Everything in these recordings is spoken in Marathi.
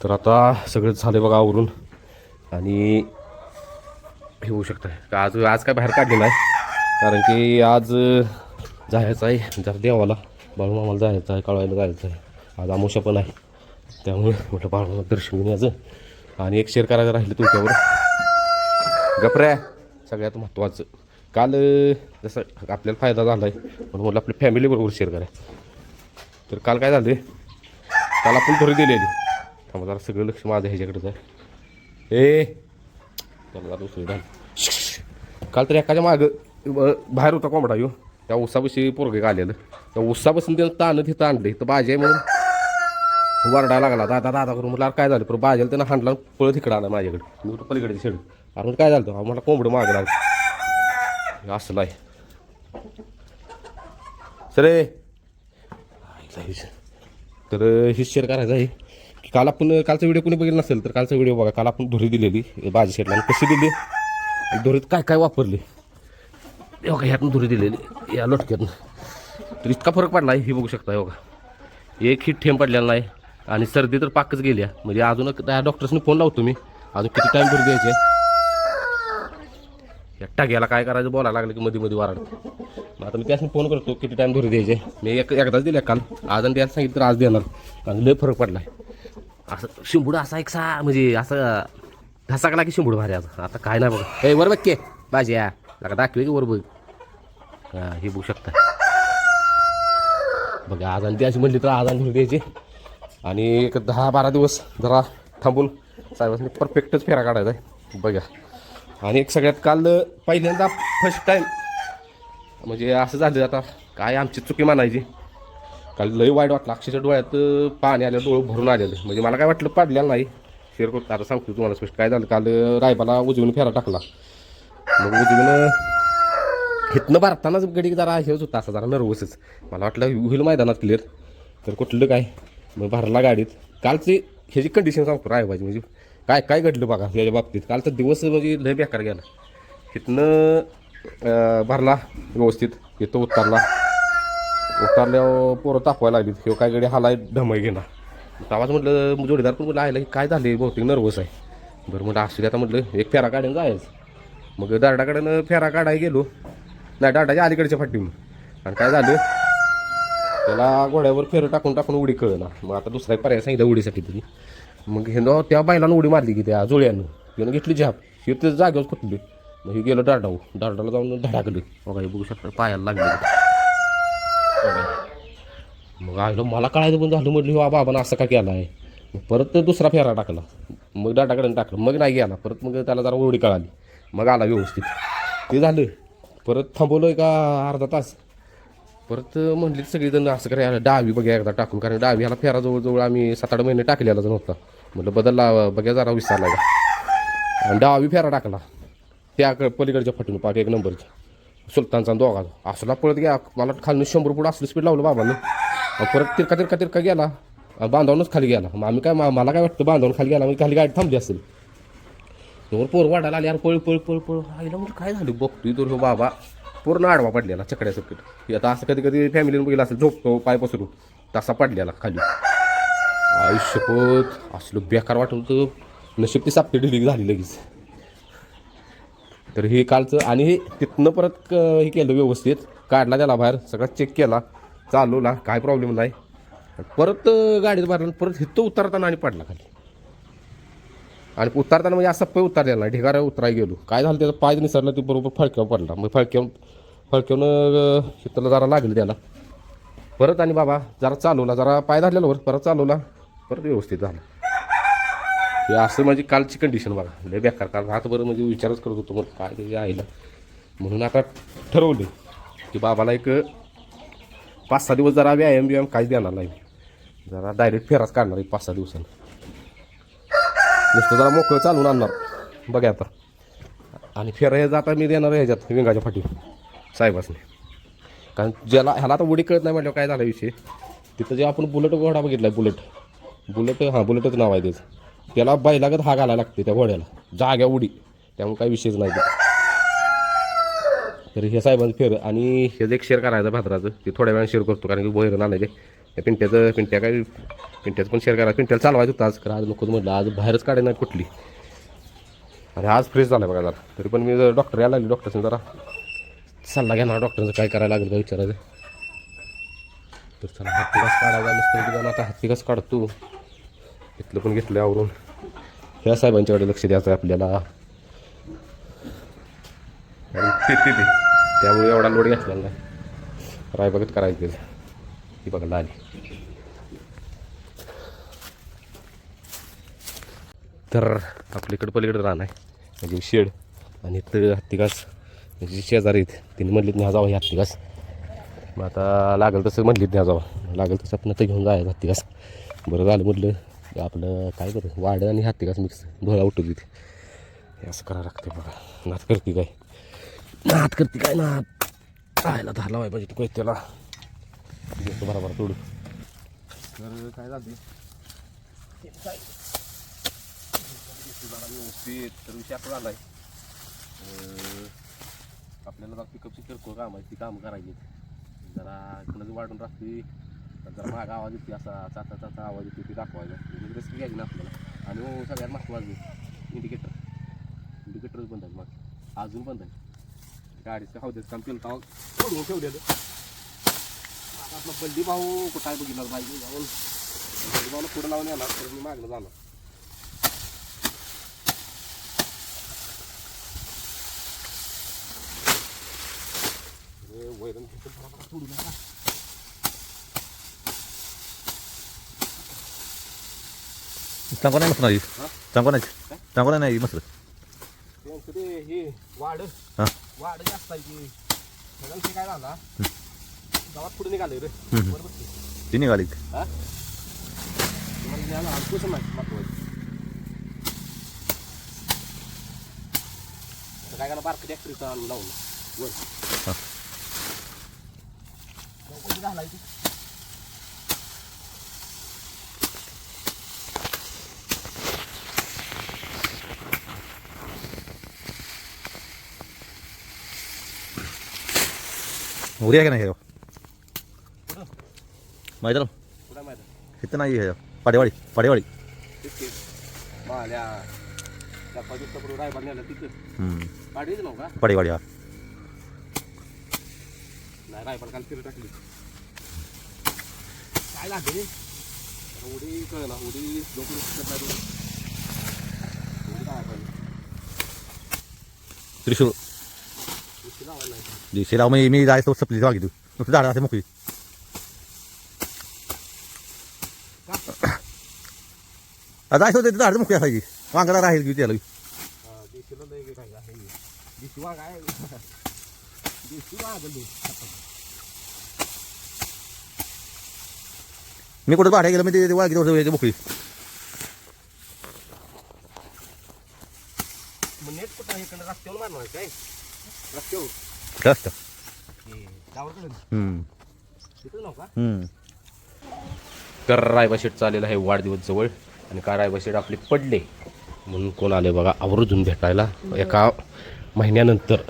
तर आता सगळं झालं बघा आवरून आणि हे होऊ शकतं का आज आज काय बाहेर काढले नाही कारण की आज जायचं आहे जरा देवाला बाळूमामाला जायचं आहे कळवायला जायचं आहे आज अमावस्या पण आहे त्यामुळे म्हटलं बाळूमामा दर्शन घेऊन यायचं आणि एक शेअर करायचं राहिलं तुमच्यावर गपऱ्या सगळ्यात महत्त्वाचं काल जसं आपल्याला फायदा झाला आहे पण म्हटलं आपल्या फॅमिलीबरोबर शेअर करायचं तर काल काय झालं काल आपण थोडी दिलेली थांबा जरा सगळं लक्ष माझं ह्याच्याकडे जाय त्याला दुसरी झालं काल तर एखाद्या मागं बाहेर होता कोंबडा येऊ त्या उसापाशी पोरगे आलेलं त्या उसापासून त्यानं ताणं तिथं आणलं तर बाजे म्हणून वरडायला लागला दादा दादा करून म्हटलं काय झालं पण बाजेला त्यानं हांडला पळत इकडं आला माझ्याकडे मी होतो पलीकडे शेड अरे काय झालं मला कोंबडं मागणार असलं आहे सरे तर ही शेअर करायचं आहे की काल आपण कालचा व्हिडिओ कोणी बघितला नसेल तर कालचा व्हिडिओ बघा काल आपण धुरी दिलेली भाजी शेटला कशी दिली आणि धुरीत काय काय वापरले बघा ह्यातून धुरी दिलेली या लोटक्यातून तर इतका फरक पडला आहे हे बघू शकता बघा एक ही ठेम पडलेला नाही आणि सर्दी तर पाकच गेल्या म्हणजे अजून त्या डॉक्टर्सनी फोन लावतो मी अजून किती टाईम धुरी द्यायचे एकटा घ्यायला काय करायचं बोलायला लागलं की मध्ये मध्ये वाराडतं मग आता मी त्यासनी फोन करतो किती टाईम धुरी द्यायचे मी एकदाच दिल्या काल आज आणि द्यायला सांगितलं तर आज देणार आणि लय फरक पडला आहे असं शिंबूड असा एक म्हणजे असं घसाकला की शिंबूड भारी आता काय नाही बघा हे वर बघ के भाजी या नका दाखवे की वर बघ हां हे बघू शकता बघा आज आणि द्यायची म्हणली तर आज आणि धुरी द्यायची आणि एक 10-12 दिवस जरा थांबून साहेबांनी परफेक्टच फेरा काढायचा आहे बघा आणि एक सगळ्यात काल पहिल्यांदा फर्स्ट टाईम म्हणजे असं झालं आता काय आमची चुकी मानायची काल लई वाईट वाटलं अक्षरशः डोळ्यात पाणी आलं डोळं भरून आलेलं म्हणजे मला काय वाटलं पडलेलं नाही शेअर करतो आता सांगतो तुम्हाला स्पष्ट काय झालं काल रायबाला उजवीनं फेरा टाकला मग उजवीनं हितनं भरतानाच गडी जरा हेच होता असा जरा नर्वसच मला वाटलं होईल मैदानात क्लिअर तर कुठलं काय मग भरला गाडीत कालची ह्याची कंडिशन सांगतो रायबाची म्हणजे काय काय घडलं बघा याच्या बाबतीत कालचा दिवस म्हणजे लय बेकार गेला हितनं भरला व्यवस्थित येतो उतरल्यावर पोरं तापवायला लागली किंवा काय गडी हालाय ढमय घेणार आवाज म्हटलं जोडीदार पण म्हटलं आयला की काय झाले बहुतेक नर्वस आहे बरं म्हटलं असू आता म्हटलं एक फेरा काढून जायचं मग दारडाकडनं फेरा काढायला गेलो नाही दारडाच्या अलीकडच्या फाटीहून आणि काय झालं त्याला घोड्यावर फेरं टाकून उडी कळना मग आता दुसरा पर्याय सांगितलं उडीसाठी तरी मग हे त्या बैलानं उडी मारली की त्या जुळ्यानं त्यानं घेतली झाप हे तर जागेवर कुठली मग हे गेलं दारडाला जाऊन धडाकलं बघा हे बघू शकता पायाला लागले मग आयलं मला कळायचं पण झालं म्हटलं हो बाबानं असं का केलं आहे परत दुसरा फेरा टाकला मग दाटाकडे टाकलं मग नाही गेला परत मग त्याला जरा उडी कळाली मग आला व्यवस्थित ते झालं परत थांबवलं का अर्धा तास परत म्हणली सगळीजण असं करायला डावी बघा एकदा टाकून कारण डावी ह्याला फेरा जवळजवळ आम्ही 7-8 महिने टाकलेला जण होता म्हटलं बदलला बघा जरा विसरला का आणि डावी फेरा टाकला त्या पलीकडच्या फाटीनं पाठ एक नंबरच्या सुलतानचा दोघा असला पळत घ्या मला खाली 100 फूट असलं स्पीड लावलं बाबानं परत तिरका गेला बांधावूनच खाली गेला मग आम्ही काय मला काय वाटतं बांधावून खाली गेला म्हणजे खाली गाडी थांबली असेल तर पोर वाढायला आली यार पळ आईला म्हणजे काय झालं बघतोय तर हो बाबा पूर्ण आडवा पडलेला चकड्या सकट आता असं कधी फॅमिलीनं बघितलं असेल झोपतो पाय पसरून तसा पडलेला खाली आयुष्यपत असलं बेकार वाटत होतं नशीब ती सापटी डिलिव्हरी झाली लगेच तर हे कालचं आणि हे तिथनं परत हे केलं व्यवस्थित काढला त्याला बाहेर सगळं चेक केला चालवला काय प्रॉब्लेम नाही परत गाडीत भरला परत हिथं उतरताना आणि पडला खाली आणि उतरताना म्हणजे असं पाय उतरलेला नाही ढिगारा उतरायला गेलो काय झालं त्याचा पाय निसरला ते बरोबर फळक्यावर पडला मग फळक्यावनं हिथलं जरा लागलं त्याला परत आणि बाबा जरा चालवला जरा पाय धरलेल्यावर परत चालवला परत व्यवस्थित झालं हे असं म्हणजे कालची कंडिशन बघा लय बेकार कारण आता बरं म्हणजे विचारच करत होतो मग काय त्याच्या आईला म्हणून आता ठरवलं की बाबाला एक 5-6 दिवस जरा व्यायाम काहीच देणार नाही जरा डायरेक्ट फेराच काढणार एक 5-6 दिवसांनी नुसतं जरा मोकळं चालून आणणार बघा आता आणि फेरा हे जाता मी देणार ह्याच्यात विंगाच्या फाटी साहेबासने कारण ज्याला ह्याला आता उडी कळत नाही म्हटलं काय झाला विषय तिथं जे आपण बुलेट घोडा बघितला आहे बुलेटच नाव आहे त्याचं त्याला बैलागत हा घालायला लागते त्या घोड्याला जाग्या उडी त्यामुळे काही विषयच नाही तर हे साहेबांचं फेर आणि हे जे एक शेअर करायचं भाद्राचं ते थोड्या वेळाने शेअर करतो कारण की बहिरं आणायचे त्या पिंट्याचं पण शेअर करा. पिंट्याला चालवायचं होतं आज, आज नकोच म्हटलं, आज बाहेरच काढे नाही कुठली. आणि आज फ्रेश झाला बघा जरा. तरी पण मी डॉक्टर यायला लागली, डॉक्टरने जरा सल्ला घेणार, डॉक्टरचं काय करायला लागेल का विचारायचं. तर चला हत्तीघास काढायला नसतं की आता हत्तीघास काढतो. इथलं पण घेतलं आवरून. ह्या साहेबांच्याकडे लक्ष द्यायचं आहे आपल्याला. ते त्यामुळे एवढा लोड घेतला नाही. राय बघत करायचं ती बघायला आली. तर आपल्याकडं पलीकडं राहणं आहे म्हणजे शेड, आणि इथं हत्तीघास म्हणजे शेजारी आहेत, तिने म्हणलीत न्या जावं हे हत्तीघास. मग आता लागेल तसं म्हणलीत न्या जावं, लागेल तसं आपण आता घेऊन जायचं हत्तीघास. बरं झालं म्हटलं आपलं काय बरं वाढ आणि हत्तीघास मिक्स धुळा उठू तिथे. हे असं करावं लागतं बघा. नात करते काय, नात करते काय, नात राहायला धारला व्हाय पाहिजे तू त्याला बरोबर तोडू. तर काय झालं व्यवस्थित. तर विषय आपला झाला आहे आपल्याला जरा पिकअपची किरकोळ काम आहे, ती कामं करायची. जरा इकडं वाढून राहते, जरा मागा आवाज येते, असा चाचा आवाज येते, ती दाखवायला म्हणजे रिस्क घ्यायची ना आपल्याला. आणि सगळ्यात महत्त्वाचं इंडिकेटरच बंद आहे, मग अजून बंद आहे. गाडीचं हौद्याचं काम केलं तर सोडून ठेवलेलं. आता आपला बल्ली भाऊ कुठं आहे बघितलं पाहिजे, जाऊन बल्ली भाऊला पुढं लावून येणार तर मी मागणं जाणार. वैरण सोडू नका. चांगला नाही मस्त नाही, चांगला नाही मस्त. त्यांचं ते हे वाढ जास्त आहे की सगळ्यांचे काय झाला गावात पुढे निघाले रे. बरोबर ती निघाली हा तुम्हाला कसं माहिती महत्वाचं काय करा बारकं ट्रॅक्टरचं आणून लावून वर घालायची. उद्या आहे का नाही हे माहिती ना कुठं माहिती इथं नाही हे पाडेवाडी माल्या त्या पदून रायबार नेलं तिथं पाडीच नव्ह का पाडेवाडी. हा नाही रायबार काल फिरत टाकली. काय लागते उडी कळ ना उडी झोपून त्रिशूळ दिसेला मी जायचं सपली वागी तू नुसतं झाडं असे मोकळी. जायचं होतं झाडं मोकळी असायची, वांगडा राहील की त्याला. मी कुठं भाड्या गेलं मी ते वागी थोडं मोकळी. नेट कुठं इकडे रस्त्यावर मारणार काय रस्त्यावर जास्त तर रायबा शेट चाललेला आहे वाढदिवस जवळ. आणि का रायबा शेट आपले पडले म्हणून कोण आले बघा आवर्जून भेटायला एका महिन्यानंतर.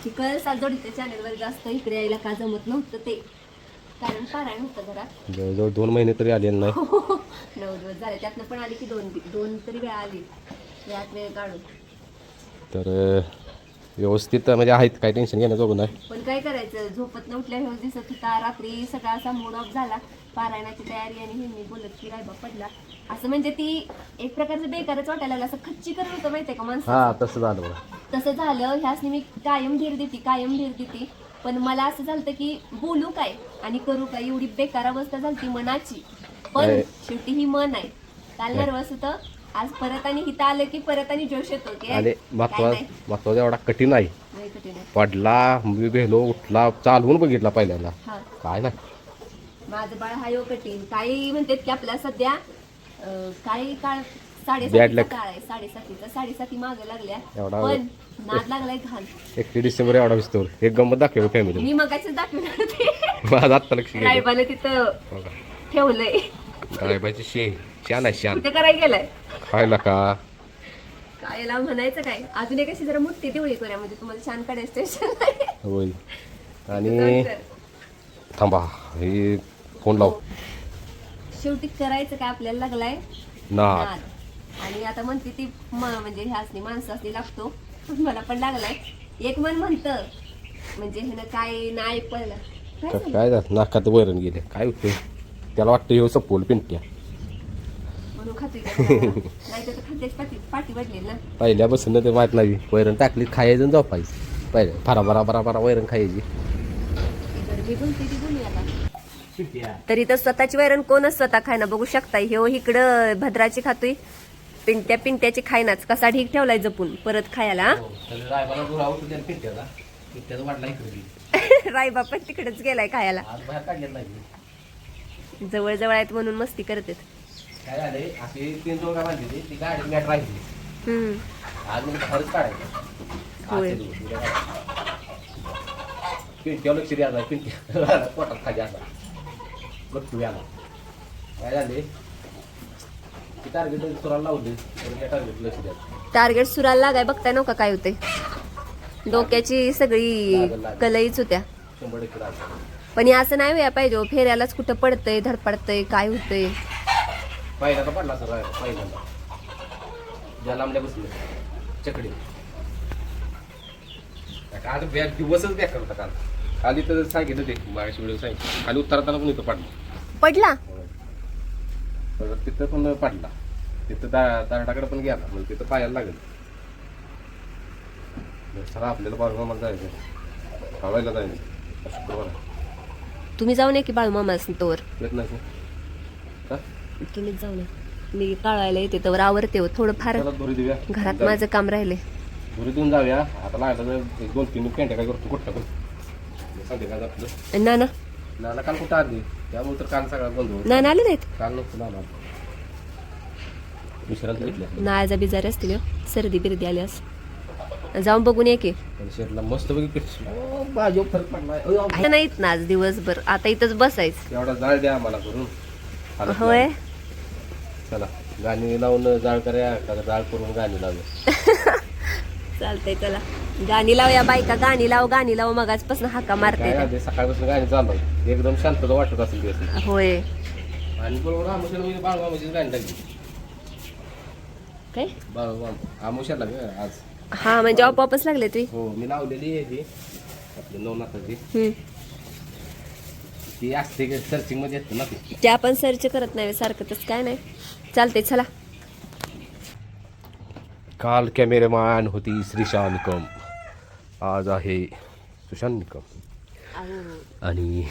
चिकल सालजोडीच्या चॅनलवर जास्त इकडे यायला का जमत नव्हतं ते, कारण पारायण होतं घरात. जवळजवळ 2 महिने तरी आले नाही. 9 दिवस झाले, त्यातनं पण आली की दोन तरी वेळा आली यात वेळ काढून. तर व्यवस्थित म्हणजे आहेत, काही टेन्शन घेण्याजोगं नाही. पण काय करायचं, झोपत न उठल्या हे दिसत होता. रात्री सगळा असा मूड ऑफ झाला, पारायणाची तयारी आणि हे मी बोलत की रायबा पडला असं. म्हणजे ती एक प्रकारचं बेकारच वाटायला लागलं, असं खच्ची करत होतं माहितीये का माणसं. हा तसं झालं बघा. तसं झालं. ह्यासनी मी कायम धीर देते, पण मला असं झालं की बोलू काय आणि करू काय, एवढी बेकार अवस्था झाली मनाची. पण शेवटी ही मन आहे. काल नर्वस होतं, आज परत आणि हिथं आलं की परत आणि जोश येतो की आणि महत्वाचा एवढा कठीण आहे. कठीण आहे. पडला मी भेलो उठला चालवून बघितला पहिल्यांदा हा काय नाही. माझं बाळ हा कठीण. काही म्हणतात की आपला सध्या काही काळ Bad 7:30 luck. काळ आहे, 7:30 7:30 मागे लागल्या. एवढा पण नाद लागलाय घाल. 31 डिसेंबर एवढा विस्तवर एक गंमत दाखव फॅमिली. मी मगाशीच दाखवणार होते. माझं आत्ता लक्ष गेलं रायबाला तिथं ठेवलंय. रायबाची शान आहे शान. कुठे करायला गेलाय खायला का कायला म्हणायचं काय. अजून एक अशी जरा मोठी तेवढी करूया म्हणजे तुम्हाला छान काढायचं टेन्शन नाही. होईल. आणि थांबा हे फोन लाव. शेवटी करायचं काय आपल्याला लागलाय नाद. नाद. आणि आता म्हणते ती म्हणजे ह्यासनी माणसासनी लागतो, मला पण लागलाय. एक मन म्हणतं म्हणजे ह्यानं काय नाही ऐकलं काय झालं? काय झालं नाकात वैरण गेले काय होते त्याला वाटतं हे सपोल पिंट्या म्हणून खाते नाही तर खात्याची पाठी वाढली ना. पहिल्यापासून ते माहित नाही वैरण टाकली खायचं आणि झोपायचं पहिले फरा बरा बरा बरा वैरण खायची. मी बोलते ती बोलू आता. तरी तर स्वतःची वैरण कोणच स्वतः खायना बघू शकताय. ह्यो इकडं भद्राची खातोय, पिंट्याची खायनाच कसा ढीक ठेवलाय जपून परत खायला. रायबा पण तिकडेच गेलाय खायला. जवळ जवळ आहेत म्हणून मस्ती करतात. काय झाले अशी 3 जोडा बांधली ती गाडी मॅट राहिली आज म्हणजे खरंच होय. काढायचं पिंट्या लक्ष द्यायला पिंट्या पोटात खाली आला गट्टू आला. काय झाले ती टार्गेट सुराला लावली त्या टार्गेट लक्ष द्यायचं. टार्गेट सुराला लागाय बघताय नका काय होते. डोक्याची सगळी कलईच होत्या. 100% लागलं. पण हे असं नाही व्हायला पाहिजे. फेऱ्यालाच कुठं पडतंय धडपडतंय काय होतंय. पहिल्यांदा पडला सर पहिल्यांदा ज्या लांबल्या बसले चकडी आज बॅग दिवसच बॅग करता काल खाली तर सांगितलं ते मागाशी व्हिडिओ सांगितलं खाली उतरताना पण इथं पडला. परत तिथं पण पडला तिथं दारडाकडे पण गेला म्हणजे तिथं पायाला लागेल. सर आपल्याला बाळूमामाला जायचं खावायला जायचं शुक्रवार तुम्ही जाऊन या की बाळूमामा तोवर. येत नाही का तुम्हीच जाऊन या. मी काढायला येते तर आवरते थोडंफार. चला धुरी देऊया घरात माझं काम राहिले. धुरी देऊन जाऊया आता लागलं तर 1-2-3 पेंट्या काय करतो कुठं पण संध्याकाळ आपलं नाना नाना काल कुठं आली त्यामुळे तर काल सगळा बंद होत नाना आले नाहीत. काल नसतो नाना विश्रांती घेतल्या नाळजा बिजारी असतील हो. सर्दी बिर्दी आली अस जाऊन बघून ये की. शेतला मस्त बघी भाजी फरक पडला नाहीत ना आज दिवसभर. आता इथंच बसायचं. एवढा जाळ द्या आम्हाला करून हालत होय नाही. चला गाणी लावून जाळ करूया का जाळ करून गाणी लावूया. चालतंय चला गाणी लावूया. बायका गाणी लाव मगाचपासून हाका मारते. काय झाले सकाळपासून गाणी चालू आहे. एकदम शांतता वाटत असेल दिवस होय आणि बरोबर आमुष्याला बाळूमामाचीच गाणी लागली. काय आमुष्याला आज हा म्हणजे आपोआपच लागले तुम्ही. हो मी लावलेली आहे ती आपली नवनाथाची ती असते सर्चिंग मध्ये येते ना ती. ते आपण सर्च करत नाही सारखं तसं काय नाही. चालतंय चला. काल कॅमेरामॅन होती श्रीशा निकम आज आहे सुशांत निकम आणि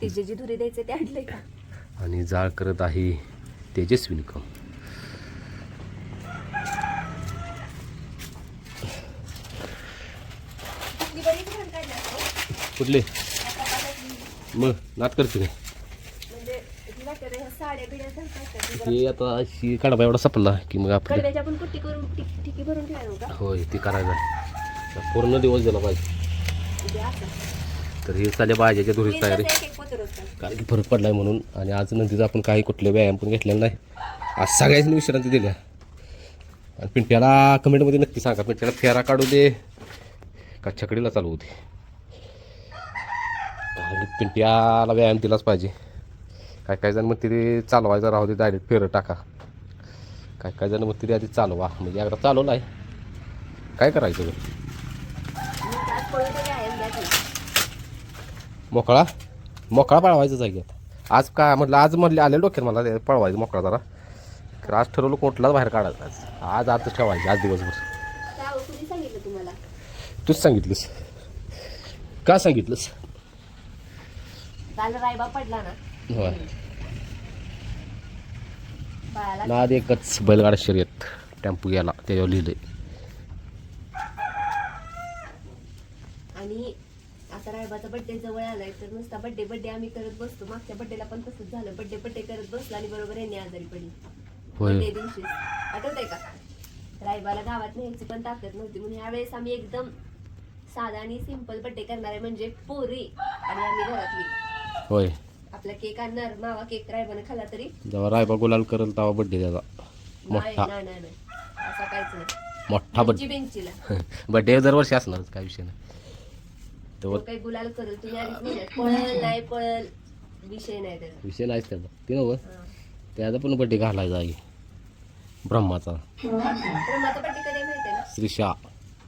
तिचे जी धुरी द्यायचे ते आणलंय का. आणि जाळ करत आहे तेजस्वी निकम. कुठले मग नात करते ते आता अशी काढा एवढा सपला की मग आपण होय ती करायचं पूर्ण दिवस दिला पाहिजे. तर हे चालल्या भाज्याच्या धुरीची तयारी कारण की फरक पडलाय म्हणून. आणि आज नंतर आपण काही कुठले व्यायाम पण घेतलेला नाही. आज सगळ्यांनी विश्रांती दिल्या. आणि पिंट्याला कमेंटमध्ये नक्की सांगा पिंट्याला फेरा काढू दे का छकडीला चालवू दे. आणि पिंट्याला व्यायाम दिलाच पाहिजे. काय जण मग तरी चालवायचं राहू दे डायरेक्ट फेरं टाका. काय जण मग तरी आधी चालवा म्हणजे एकदा चालवलं आहे काय करायचं मोकळा पळवायचं जागी. आज काय म्हटलं आज म्हटलं आले डोक्यात मला ते पळवायचं मोकळा जरा. तर आज ठरवलं कुठलाच बाहेर काढायचं आज आजच ठेवायचं आज दिवसभर. तूच सांगितलंस का सांगितलंस. रायबा पडला ना. होय नाद एकच बैलगाडा शर्यत टेम्पो गेला त्याच्यावर लिहिलंय. आणि आता रायबाचा बड्डे जवळ आलाय तर नुसता बड्डे आम्ही करत बसतो. मागच्या बड्डेला पण तसंच झालं. बड्डे करत बसलो आणि बरोबर यांनी आजारी पडली. बड्डे दिवशी आठवतंय का. रायबाला गावात न्यायची पण ताकद नव्हती म्हणून ह्यावेळेस आम्ही एकदम साधा आणि सिंपल बड्डे करणार आहे. म्हणजे पोरी आणि आम्ही घरातली. होय आपला केक आणणार मावा केक रायबाने खाल्ला तरी जेव्हा रायबा गुलाल करेल तेव्हा बड्डे त्याचा मोठा नाही असं काहीच नाही. मोठा बेंचीला बड्डे दरवर्षी असणारच काय विषय नाही. तो काही गुलाल करेल तुम्ही आधीच म्हणत पळल नाही पळल विषय नाही त्याचा. विषय नाहीच त्याचा ते नव्ह त्याचा पण बड्डे घालायचा आहे ब्रह्माचा ब्रह्माचा बड्डे कधी माहिती ना, श्रीशा.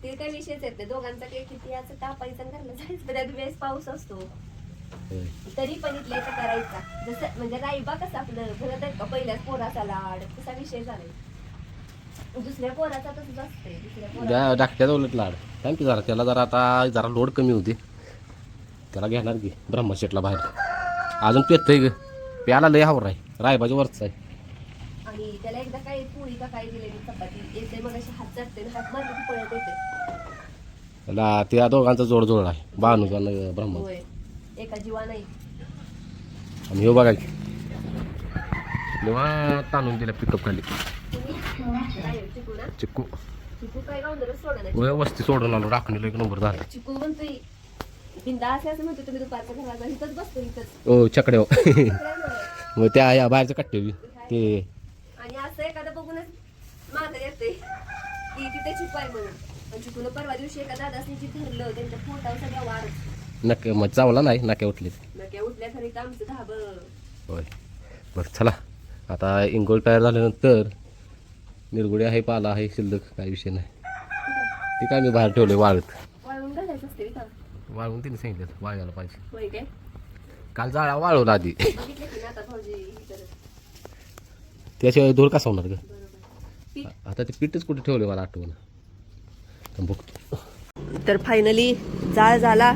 ते काही विषयच येत नाही. दोघांचा काही किती असं कापायचं आणि घरला जायचं, त्यात वेळेस पाऊस असतो होय. तरी पण इथल्या इथं करायचा. जसं म्हणजे राईबा कसं आपलं घरात आहेत का पहिल्याच पोराचा लाड तसा विषय झाला. दुसऱ्या पोराचा तसंच असतंय. दुसऱ्या पोरा धाकट्याचा उलट लाड काय की जरा त्याला जरा आता जरा लोड कमी होते त्याला घेणार की ब्रह्मा शेटला बाहेर अजून पेतय ग प्याला लय हावर आहे रायबाच्या वरच आहे. आणि त्याला एकदा काही पोळी का काय दिलेली चपाती येते मग अशी हात चटते ना हात मारते की पळत येते. त्याला त्या दोघांचा जोड आहे बानूचा आणि ब्रह्मा. होय एका जीवा नाही. आणि हो बघा की निवांत आणून दिला पिकअप खाली काय चिकू ना, चिक्कू चिकू काय गावंदरच सोडा नाही. वस्ती सोडून आलो राखणीला एक नंबर झाला. चिकू म्हणतोय बिंदा असं म्हणतो तुम्ही दुपारच्या घरात इथंच बसतो इथंच. ओ चकड्या आणि मग त्या या बाहेरच्या कट्टे ते असं एखादं बघूनच मागं येते की तिथे चिकू आहे म्हणून. पण चिकून परवा दिवशी एका दादासनी धरलं त्यांच्या पोटावर सगळ्या वार नक्की मग चावला नाही नाक्या उठले नक्या उठल्या खरी तर आमचं धाबं. होय बरं चला आता इंगोल तयार झाल्यानंतर निरगुडे आहे पाला आहे शिल्लक काही विषय नाही ते काय मी बाहेर ठेवले वाळत वाळवून घालायचं असते का वाळवून तिने सांगितलं वाळायला पाहिजे. होय काय काल जाळा वाळवला आधी बघितलं की ना आता भाऊजी हे करत. त्याशिवाय धूर कसा होणार ग. पीठ. आता ते पीठच कुठे ठेवले मला आठवण बघतो. तर फायनली जाळ झाला,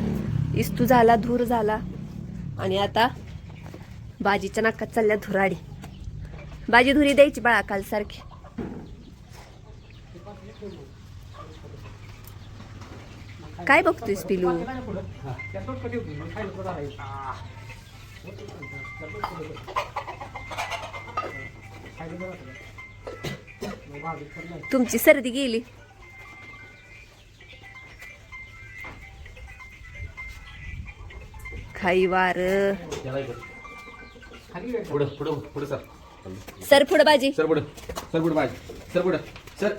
इस्तू झाला, धूर झाला आणि आता बाजीच्या नाकात चालल्या धुराडी. बाजी धुरी द्यायची बाळा काल सारखी. काय बघतोयस पिलू? तुमची सर्दी गेली. खाई वार पुढं पुढं पुढं सर सर पुढं बाजी. सर पुढं सर पुढं बाय सर पुढं सर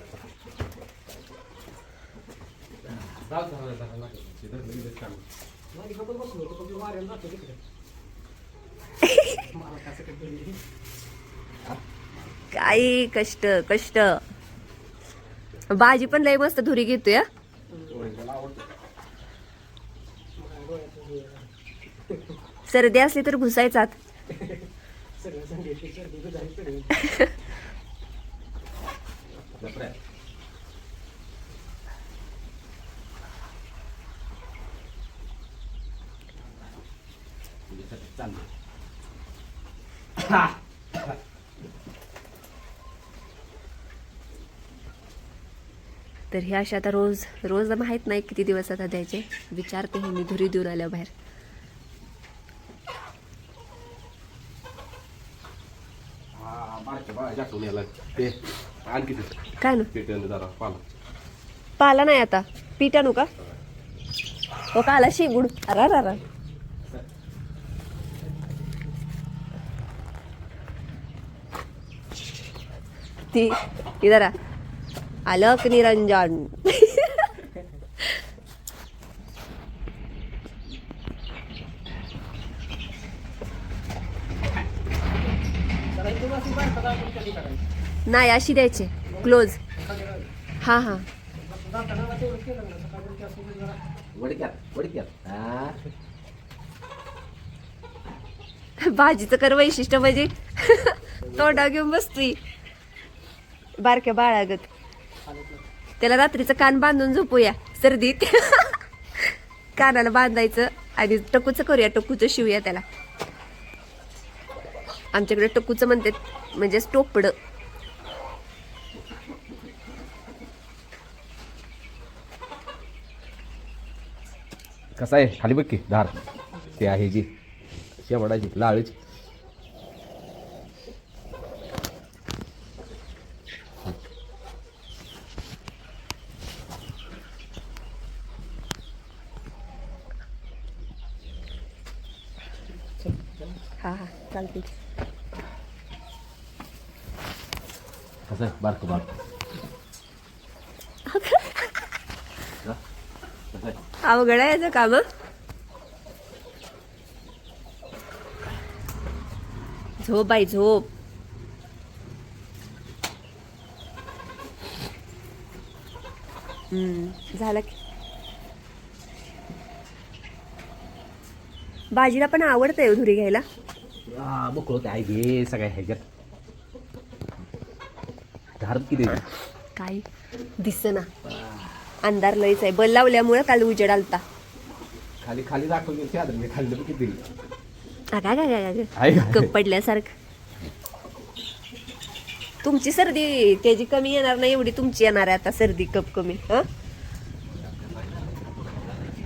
काही कष्ट कष्ट. बाजी पण लय मस्त धुरी घेतोय. सर्दी असली तर घुसायचात. तर हे अशा आता रोज रोज माहित नाही किती दिवस आता द्यायचे. विचारते हे मी धुरी देऊन आल्या बाहेर. काय ना पाला नाही आता पीठ आणू का? हो का आला शेंगूड. अरा ती इधर आलक निरंजन. नाही अशी द्यायची क्लोज. हा हा भाजीचं कर वैशिष्ट्य म्हणजे तोंडा घेऊन बसतोय बारक्या बाळागत. त्याला रात्रीचं कान बांधून झोपूया सर्दीत. कानाला बांधायचं आणि टकूचं करूया. टकूचं शिवूया त्याला. आमच्याकडे टकूचं म्हणतात म्हणजे टोपड. कसं आहे खाली बघ की धार ते आहे जी शेवडाची लाळीची. हा हा चालते. कसं आहे बारकं बारकं अवघड आहे याचं काम. झोप बाई झोप. झालं की. बाजीला पण आवडतंय धुरी घ्यायला. बघ आहे घे सगळ्या ह्याच्यात धार किती काय दिसना, अंधार लयच आहे. बल लावल्यामुळे काल उजेड आलता. खाली खाली दाखवली मी खाल्लं किती कप पडल्यासारखं. तुमची सर्दी त्याची कमी येणार नाही एवढी तुमची येणार आहे आता सर्दी कप कमी. हं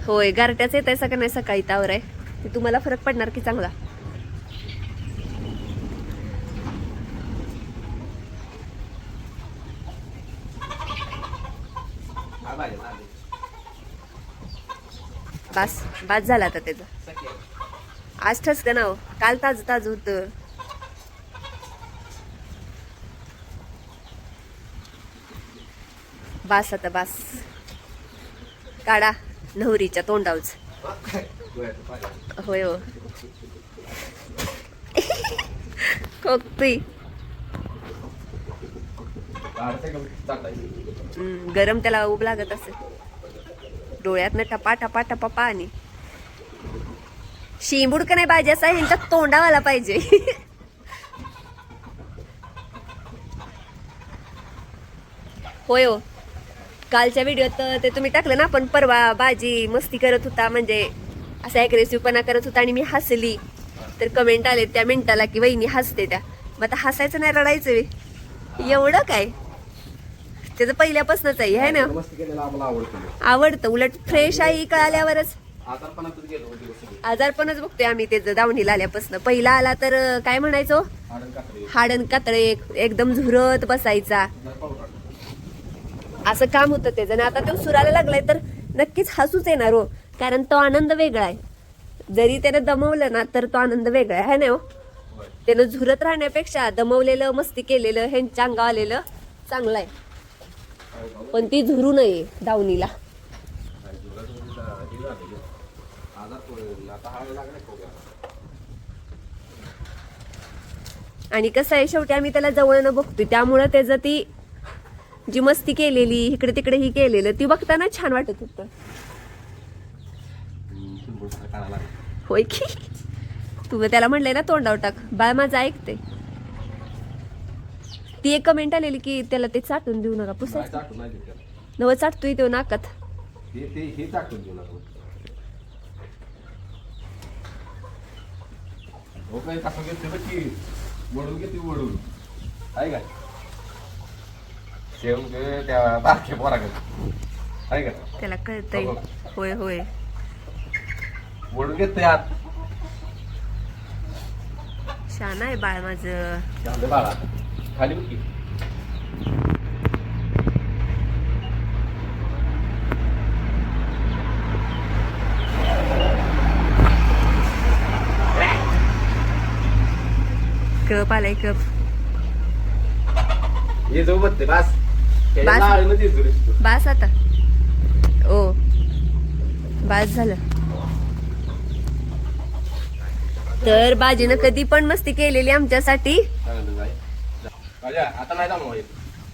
होय गारट्याच येत आहे सगळं नाही सकाळी तावर आहे ते तुम्हाला फरक पडणार की चांगला. बास बास झाला आता त्याचं. आज ठसकं ना हो, काल ताज ताज होतं. बास आता बास. काढा नवरीच्या तोंडावच. होय हो खोकतोय. गरम त्याला उब लागत असेल. डोळ्यातनं टपा टपा टपा पाणी. शिंबूड का नाही पाहिजे असा ह्यांच्या तोंडावाला पाहिजे. होय हो कालच्या व्हिडिओत ते तुम्ही टाकलं ना आपण परवा बाजी मस्ती करत होता म्हणजे असा ॲग्रेसिव्हपणा करत होता आणि मी हसली तर कमेंट आले त्या मिनिटाला की वहिनी हसते त्या. मग आता हसायचं नाही रडायचं वे एवढं काय त्याचं पहिल्यापासूनच आहे है ना. आवडतं उलट फ्रेश आहे कळाल्यावरच. आजारपणच बघतोय आम्ही त्याचं दावणीला आल्यापासून. पहिला आला तर काय म्हणायचो हाडण कातळे एकदम झुरत बसायचा असं काम होतं त्याचं. आणि आता तो सुराला लागलाय तर नक्कीच हसूच येणार हो कारण तो आनंद वेगळा आहे. जरी त्यानं दमवलं ना तर तो आनंद वेगळा आहे ना हो. त्यानं झुरत राहण्यापेक्षा दमवलेलं मस्ती केलेलं ह्यांच्या अंगावर आलेलं चांगलं आहे. पण ती झुरू नये दावणीला. आणि कसं आहे शेवटी आम्ही त्याला जवळनं बघतोय त्यामुळं त्याचं ती जी मस्ती केलेली इकडे तिकडे ही केलेलं ती बघताना छान वाटत होतं. होय की तू त्याला म्हणलंय ना तोंडावर टाक बाळ माझं ऐकते. ती एक कमेंट आलेली की त्याला ते चाटून देऊ नका पुसायचं नवं चाटतोय तो नाकात. त्याला कळतंय. होय होय वडून घेते आत छान आहे बाळ माझं. बाळा खाली बघ की. कप आलाय कप. ये जाऊ बघते बास बास आता ओ बास झालं. तर बाजीनं कधी पण मस्ती केलेली आमच्यासाठी. आता नाही जाऊ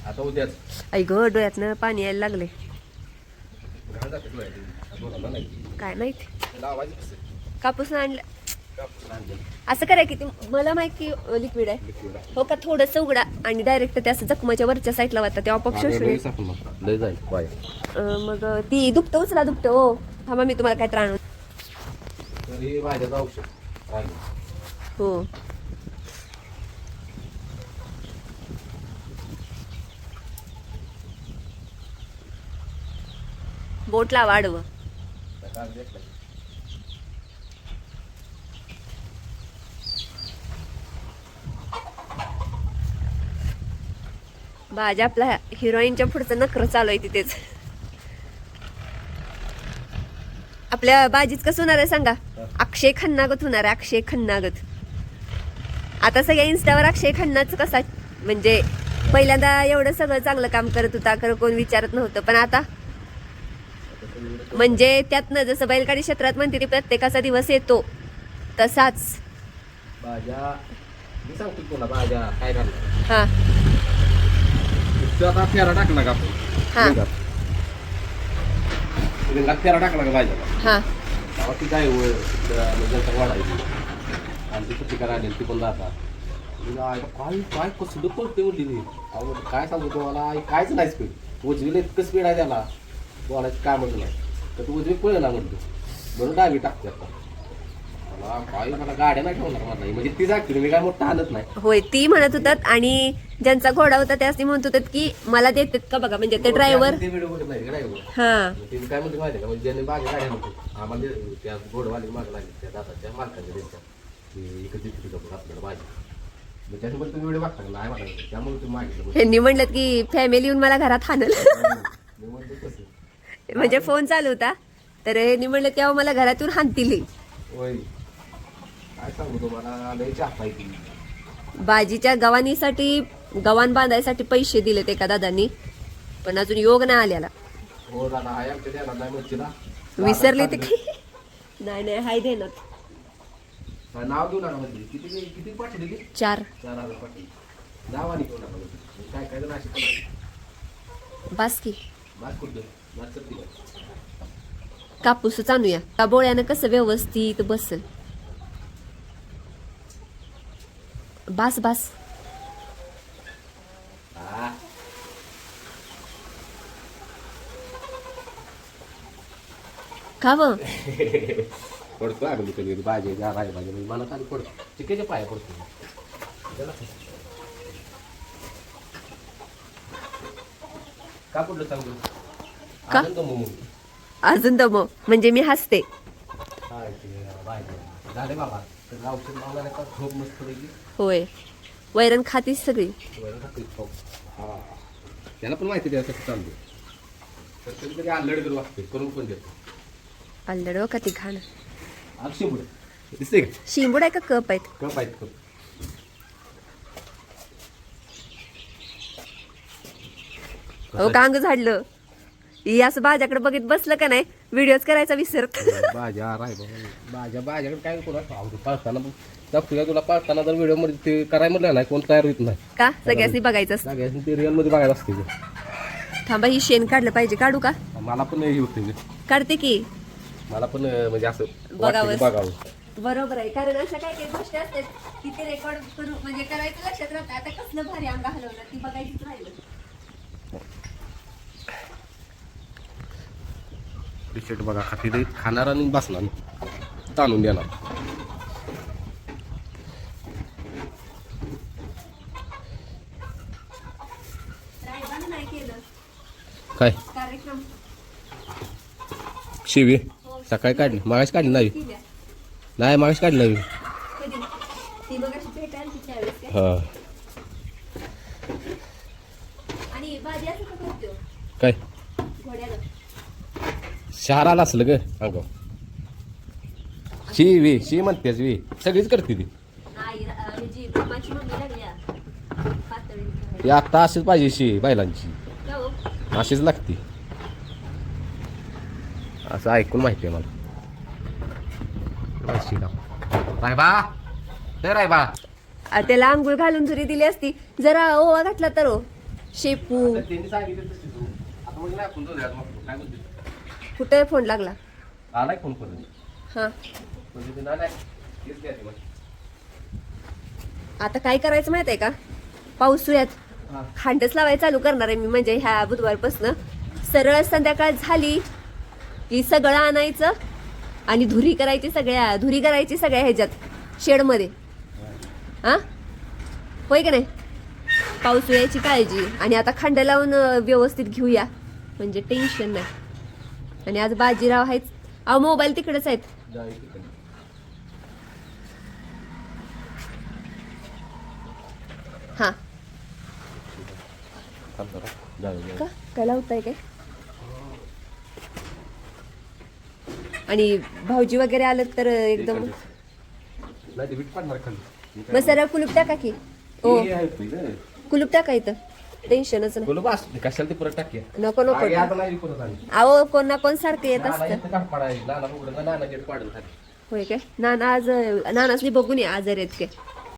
आता उद्याच. आई ग डोळ्यातनं पाणी यायला लागले. काय माहिती कापूस आणलं असं करा की मला माहिती लिक्विड आहे हो का थोडंसं उघडा आणि डायरेक्ट ते असं जखमाच्या वरच्या साईडला वाटतं ते आपोआप शोषून. मग ती दुखतं उचला दुखतं हो. थांबा मी तुम्हाला काय त्राण हो. बोट लावा आडवं. बाजी आपला हिरोईनच्या पुढचं नखरं चालू आहे तिथेच. आपल्या बाजीच कसं होणार आहे सांगा अक्षय खन्नागत होणार आहे. अक्षय खन्नागत. आता सगळ्या इन्स्टावर अक्षय खन्नाच कसा म्हणजे पहिल्यांदा एवढं सगळं चांगलं काम करत होता खरं कोण विचारत नव्हतं पण आता म्हणजे त्यातनं जसं बैलगाडी क्षेत्रात म्हणते ती प्रत्येकाचा दिवस येतो तसाच मी सांगतो तुला भाज्या काय घालणार हा आता फेरा टाकला का हा. आपण रिंगात फेरा टाकला का भाज्याला हा तेव्हा ती काय नंतर वाढायची आणि ती सुट्टी करायला ती पण जातात काय काय कसं पळते म्हणली ती अहो काय सांगू तुम्हाला कायच नाही स्पीड उजवीला इतकं स्पीड आहे त्याला बोलायचं कामच नाही तर तू उजवी पळलं ना म्हणतो म्हणून डावी टाकते आता मला काय मला गाड्या नाही ठेवणार मला म्हणजे ती जागते मी काय मोठं आणत नाही होय ती म्हणत होतात आणि ज्यांचा घोडा होता त्याच म्हणत होतात की मला देतात का बघा म्हणजे ते ड्रायव्हर ते व्हिडिओ बघत नाही ड्रायव्हर हा ते काय म्हणते माहिती का म्हणजे ज्यांनी मागे गाड्या नको आम्हाला त्या घोडवाली मागे लागली त्या दादाच्या मालकाच्या त्यांच्या ते एकच तिथे आपल्याला पाहिजे मग त्याच्यामुळे तुम्ही व्हिडिओ बघता का नाही बघायचं त्यामुळे तुम्ही मागितलं त्यांनी म्हणलं की फॅमिली येऊन मला घरात हाणल मी म्हणतो तसं म्हणजे फोन चालू होता तर यांनी म्हणलं तेव्हा मला घरात येऊन हाणतील होय काय सांगू तुम्हाला लय चाप आहे ती बाजीच्या गवानीसाठी गवान बांधायसाठी पैसे दिलेत एका दादांनी पण अजून योग नाही आल्याला हो दादा आहे आमच्या द्यायला नाही मच्छीला विसरली ते नाही नाही हाय देणार नाव घेऊ नका म्हणजे किती किती पाठवली ती 4 4,000 पाठवली नाव आणि घेऊ नका म्हणजे काय काय जण अशी बास की बात कुठं बात करते का कापूसच आणूया का बोळ्यानं कसं व्यवस्थित बसल बास बास हा का व पडतो अगदी कधी भाजी जा राय भाजी म्हणजे मला खाली पडतो चिकेच्या पाया पडतो का पडलं सांगतो का? आनंद मोमो अजून दमो म्हणजे मी हसते काय ते भाजी झाले बाबा तर औषध लावला का झोप मस्त पैकी होय वैरण खातीच सगळी हा त्याला पण माहिती द्या कसं चालते तर कधी कधी आलड करू वाटते करून पण देतो आलड का ती घाण अक्षय पुढे दिसते का शिंबूड आहे का कप आहेत कप आहेत कप हो कांग झाडलं ही असं भाज्याकडे बघित बसलं का नाही व्हिडिओज करायचा विसरत भाज्या राय भाज्याकडे काय कोणा पाळताना दाखवूया तुला पाळताना जर व्हिडिओ मध्ये ते करायला म्हटलं नाही कोण तयार होत नाही का सगळ्यांनी बघायचं असतं. सगळ्यांनी ते रिअल मध्ये बघायला असते ते. थांबा ही शेण काढलं पाहिजे काढू का मला पण हे होते ते. काढते की मला पण म्हणजे असं बघावं. वाटतं की बघावं बरोबर आहे कारण अशा काही काही गोष्टी असतात की ते रेकॉर्ड करू म्हणजे करायचं लक्षात राहतं आता कसलं भारी अंग हलवलं ती बघायचीच राहिलं टी शर्ट बघा खाती ते खाणार आणि बसणार ताणून देणार रायबानं नाही केलं काय कार्यक्रम शिवी सकाळी काढली मागाशी काढली नाही केल्या नाही मागाशी काढली नाही कधी ती मग अशी भेट आली तिच्या वेळेस काय हा आणि भाजी असं का करतो काय घोड्याला शहराला असलं ग अंगाव शी म्हणतेस वी सगळीच करते ती आई ह्याची माझी मम्मी लागल्या पातळी ती आता अशीच पाहिजे शी बैलांची का हो अशीच लागते असं ऐकून माहिती आहे मला रायबा हे रायबा त्याला आंघोळ घालून जरी दिली असती जरा ओवा घातला तर हो शेपू त्यांनी सांगितलं तसं तू आता म्हणजे नाही आपण जाऊया मग काय म्हणते कुठे फोन लागला आलाय फोन करून हा म्हणजे ते नाही तेच द्या ते मग. आता काय करायचं माहित आहे का पावसाळ्यात हा. खांडच लावायला चालू करणार आहे मी म्हणजे ह्या बुधवारपासून सरळ संध्याकाळ झाली की सगळं आणायचं आणि धुरी करायची सगळ्या ह्याच्यात शेडमध्ये हा होय का नाही पावसाळ्याची काळजी आणि आता खांड लावून व्यवस्थित घेऊया म्हणजे टेन्शन नाही आणि आज बाजीराव आहेच अहो मोबाईल तिकडेच आहेत जाऊ तिकडे. हा थांब जरा. जाऊ. का काय लावताय काय आणि भाऊजी वगैरे आलं तर एकदम नाही ते वीट पाडणार खाली मग सरळ कुलूप टाका की ओ हे आहे पहिलं. कुलूप टाका इथं टेन्शनच नाही बोलू बस कशाला ते परत टाकूया नको नको आगे आता नाही परत आली अहो कोण ना कोण सारखं येत नाना असतं येतं का पाडायला नाना उघडं नाना गेट पाडून खाली होय काय नाना आज नानासनी बघून या आजार आहेत काय